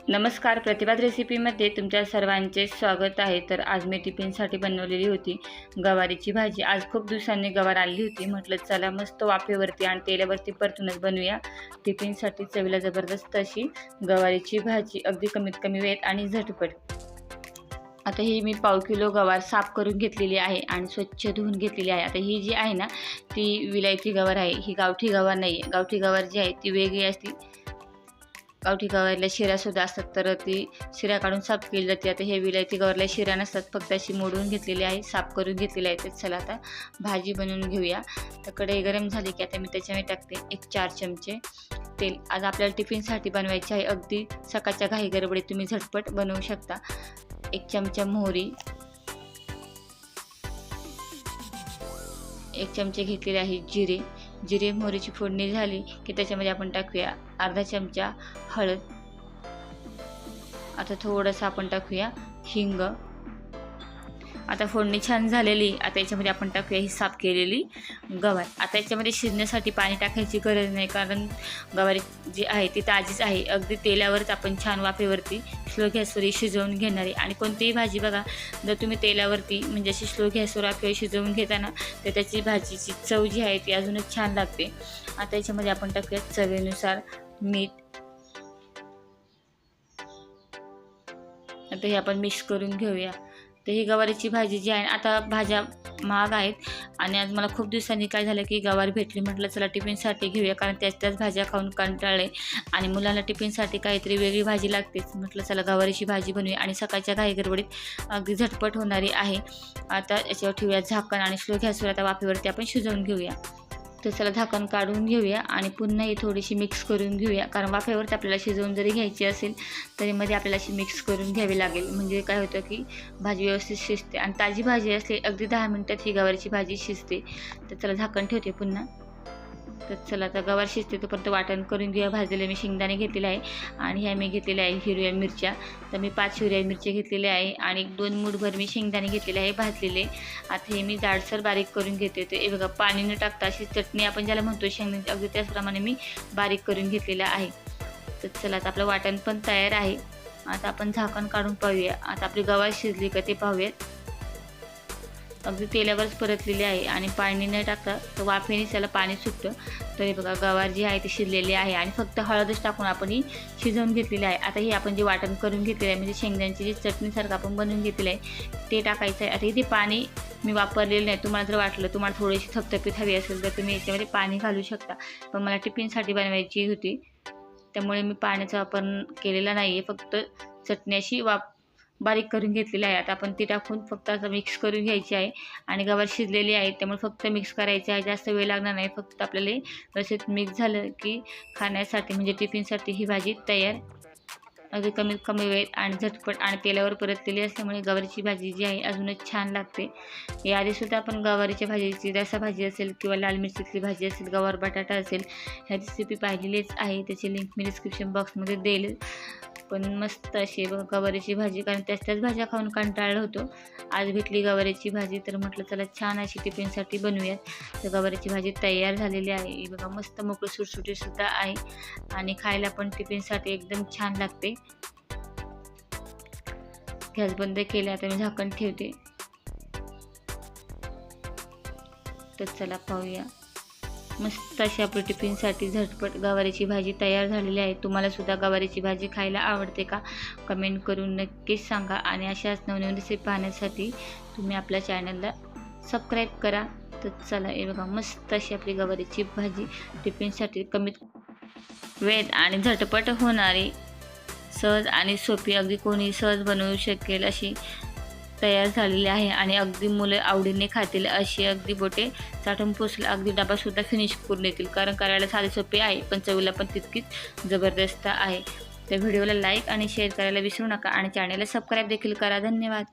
नमस्कार, प्रतिभात रेसिपीमध्ये तुमच्या सर्वांचे स्वागत आहे। तर आज मी टिफिनसाठी बनवलेली होती गवारीची भाजी। आज खूप दिवसांनी गवार आली होती, म्हटलं चला मस्त वाफेवरती आणि तेलावरती परतूनच बनवूया टिफिनसाठी चवीला जबरदस्त अशी गवारीची भाजी, अगदी कमीत कमी वेळेत आणि झटपट। आता ही मी पाव किलो गवार साफ करून घेतलेली आहे आणि स्वच्छ धुवून घेतलेली आहे। आता ही जी आहे ना, ती विलायती गवार आहे, ही गावठी गवार नाही आहे। गावठी गवार जी आहे ती वेगळी असते, गावठी गवारला शिरासुद्धा असतात, तर ती शिरा काढून साफ केली जाते। आता हे विलायती गवारला शिरा नसतात, फक्त अशी मोडून घेतलेली आहे, साफ करून घेतलेली आहे। तर चला आता भाजी बनवून घेऊया। तर कढई गरम झाली की आता मी त्याच्यामध्ये टाकते 1-4 चमचे तेल। आज आपल्याला टिफिनसाठी बनवायचे आहे, अगदी सकाळच्या घाई गडबडीत तुम्ही झटपट बनवू शकता। 1 चमचा मोहरी, 1 चमचे घेतलेले आहे जिरे मोहरीची फोडणी झाली की त्याच्यामध्ये आपण टाकूया अर्धा चमचा हळद। आता थोडंसं आपण टाकूया हिंग। आता फोडणी छान झालेली, आता याच्यामध्ये आपण टाकूया ही साफ केलेली गवार। आता याच्यामध्ये शिजण्यासाठी पाणी टाकायची गरज नाही, कारण गवारी जी आहे ती ताजीच आहे। अगदी तेलावरच आपण छान वाफेवरती स्लो गॅसवर शिजवून घेणार आहे। आणि कोणतीही भाजी बघा, जर तुम्ही तेलावरती म्हणजे अशी स्लो गॅसवर वाफेवर शिजवून घेताना तर त्याची भाजीची चव जी आहे ती अजूनच छान लागते। आता याच्यामध्ये आपण टाकूया चवीनुसार मीठ। आता हे आपण मिक्स करून घेऊया। तर ही गवारीची भाजी जी आहे, आता भाज्या महाग आहेत आणि आज मला खूप दिवसांनी काय झालं की गवार भेटली, म्हटलं चला टिफिनसाठी घेऊया, कारण त्याच भाज्या खाऊन कंटाळले आणि मुलांना टिफिनसाठी काहीतरी वेगळी भाजी लागतेच। म्हटलं चला गवारीची भाजी बनवूया आणि सकाळच्या घाई गडबडीत अगदी झटपट होणारी आहे। आता याच्यावर ठेवूया झाकण आणि स्लो गॅसवर आता वाफेवरती आपण शिजवून घेऊया। तर चला झाकण काढून घेऊया आणि पुन्हा ही थोडीशी मिक्स करून घेऊया, कारण वाफेवरती आपल्याला शिजवून जरी घ्यायची असेल तरी मध्ये आपल्याला अशी मिक्स करून घ्यावी लागेल, म्हणजे काय होतं की भाजी व्यवस्थित शिजते आणि ताजी भाजी असली अगदी 10 मिनिटात ही गवारीची भाजी शिजते। तर चला झाकण ठेवते पुन्हा। तर चला आता गवार शिजते तोपर्यंत वाटण करून घेऊया। भाजलेले मी शेंगदाणे घेतलेले आहे आणि ह्या मी घेतलेल्या आहे हिरव्या मिरच्या। तर मी 5 हिरव्या मिरच्या घेतलेल्या आहे आणि 2 मूठभर मी शेंगदाणे घेतलेले आहे भाजलेले। आता हे मी जाडसर बारीक करून घेते। ते बघा, पाणी न टाकता अशी चटणी आपण ज्याला म्हणतो शेंगदाण्याची, अगदी त्याचप्रमाणे मी बारीक करून घेतलेला आहे। तर चला आता आपलं वाटण पण तयार आहे। आता आपण झाकण काढून पाहूया, आता आपली गवार शिजली का ते पाहूयात। अगदी तेलावरच परतलेली आहे आणि पाणी न टाकता तर वाफेने त्याला पाणी सुटतं। तरी बघा गवार जी आहे ती शिजलेली आहे आणि फक्त हळदच टाकून आपण ही शिजवून घेतलेली आहे। आता ही आपण जे वाटण करून घेतलेलं आहे, म्हणजे शेंगदाण्याची जी चटणीसारखं आपण बनवून घेतलेलं आहे ते टाकायचं आहे। आता इथे पाणी मी वापरलेलं नाही, तुम्हाला जर वाटलं तुम्हाला थोडीशी थपथपीत हवी असेल तर तुम्ही याच्यामध्ये पाणी घालू शकता, पण मला टिफिनसाठी बनवायची होती त्यामुळे मी पाण्याचा वापर केलेला नाही आहे, फक्त चटणी अशी बारीक करून घेतलेली आहे। आता आपण ती टाकून फक्त असं मिक्स करून घ्यायची आहे आणि गवार शिजलेली आहे त्यामुळे फक्त मिक्स करायची आहे, जास्त वेळ लागणार नाही। फक्त आपल्याला व्यवस्थित मिक्स झालं की खाण्यासाठी म्हणजे टिफिनसाठी ही भाजी तयार, अगदी कमीत कमी वेळेत आणि झटपट आणि तेलावर परतलेली असल्यामुळे गवारीची भाजी जी आहे अजूनच छान लागते। याआधीसुद्धा आपण गवारीच्या भाजीची रसा भाजी असेल किंवा लाल मिरचीतली भाजी असेल, गवार बटाटा असेल, ह्या रेसिपी पाहिलेलीच आहे, त्याची लिंक मी डिस्क्रिप्शन बॉक्समध्ये देईल। पण मस्त अशी गवारीची भाजी, कारण त्याच भाज्या खाऊन कंटाळलो होतो। आज भेटली गवारीची भाजी तर म्हटलं चला छान अशी टिफिनसाठी बनवूयात। तर गवारीची भाजी तयार झालेली आहे, ही बघा मस्त मोकळी सुटसुटीतसुद्धा आहे आणि खायला पण टिफिनसाठी एकदम छान लागते। गॅस बंद केला, आता मी झाकण ठेवते। तर चला पाहूया, मस्त अशी आपली टिफिनसाठी झटपट गवारीची भाजी तयार झालेली आहे। तुम्हाला सुद्धा गवारीची भाजी खायला आवडते का? कमेंट करून नक्कीच सांगा आणि अशाच नवनवीन रेसिपी पाहण्यासाठी तुम्ही आपल्या चॅनलला सबस्क्राईब करा। तर चला हे बघा, मस्त अशी आपली गवारीची भाजी टिफिनसाठी कमीत वेळेत आणि झटपट होणारी, सहज आणि सोपी, अगदी कोणी सहज बनवू शकेल अशी तयार झालेली आहे आणि अगदी मुलं आवडीने खातील अशी, अगदी बोटे चाटून पुसलं अगदी डबासुद्धा फिनिश करून येतील, कारण करायला साधी सोपी आहे पण चवीला पण तितकीच जबरदस्त आहे। तर व्हिडिओला लाईक आणि शेअर करायला विसरू नका आणि चॅनलला सबस्क्राईब देखील करा। धन्यवाद।